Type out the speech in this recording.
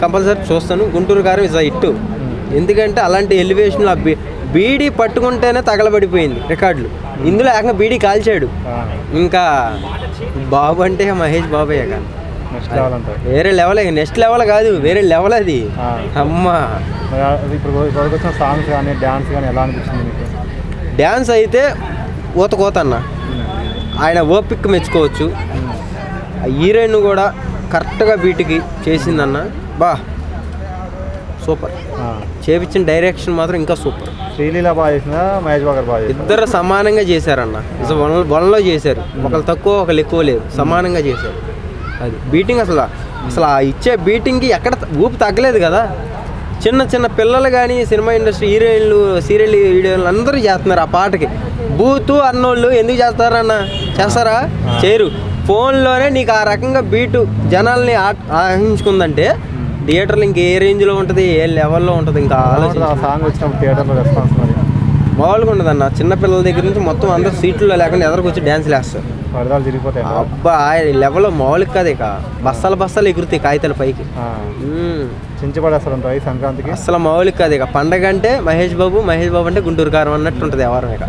Compulsory చూస్తాను. గుంటూరు కారం is ఇట్టు. ఎందుకంటే అలాంటి ఎలివేషన్ బీడీ పట్టుకుంటేనే తగలబడిపోయింది రికార్డులు. ఇందులో ఏకంగా బీడీ కాల్చాడు. ఇంకా బాబు అంటే మహేష్ బాబయ్య కానీ వేరే లెవెల్. నెక్స్ట్ లెవెల్ కాదు, వేరే లెవెల్ అది. అమ్మా ఇప్పుడు సాంగ్స్ కానీ డ్యాన్స్ కానీ ఎలా అనిపిస్తుంది మీకు? డ్యాన్స్ అయితే కోత అన్న, ఆయన ఓపిక మెచ్చుకోవచ్చు. హీరోయిన్ కూడా కరెక్ట్గా బీట్కి చేసిందన్న. సూపర్. చేపించిన డైరెక్షన్ మాత్రం ఇంకా సూపర్. శ్రీలీల బాగా చేసిందా, మహేష్ బాబు బాగా చేసిందా? ఇద్దరు సమానంగా చేశారన్న. వన్లో చేశారు. ఒకరు తక్కువ ఒకరు ఎక్కువ లేదు, సమానంగా చేశారు. అది బీటింగ్ అసలు ఆ ఇచ్చే బీటింగ్కి ఎక్కడ ఊపి తగ్గలేదు కదా. చిన్న చిన్న పిల్లలు కానీ సినిమా ఇండస్ట్రీ హీరోయిన్లు సీరియల్ వీడియోలు అందరూ చేస్తున్నారు ఆ పాటకి. బూతు అన్నోళ్ళు ఎందుకు చేస్తారన్న? చేస్తారా? చేయరు. ఫోన్లోనే నీకు ఆ రకంగా బీటు జనాల్ని ఆహించుకుందంటే థియేటర్లో ఇంకే రేంజ్లో ఉంటుంది, ఏ లెవెల్లో ఉంటుంది. ఇంకా సాంగ్ వచ్చినప్పుడు థియేటర్లో రెస్పాన్స్ మరి మామూలుగా ఉండదన్న. చిన్నపిల్లల దగ్గర నుంచి మొత్తం అందరూ సీట్లో లేకుండా ఎదరికొచ్చి డ్యాన్స్లు వేస్తారు. పరదాలు తిరిగిపోతాయి. అబ్బా లెవెల్లో మామూలుగా కాదు. ఇక బస్తాలు ఎగురుతాయి కాగితాల పైకి. చించబడేస్తారు సంక్రాంతికి. అసలు మామూలుగా కాదు. ఇక పండగ అంటే మహేష్ బాబు అంటే గుంటూరు కారం అన్నట్టు ఉంటుంది ఎవరం ఇక.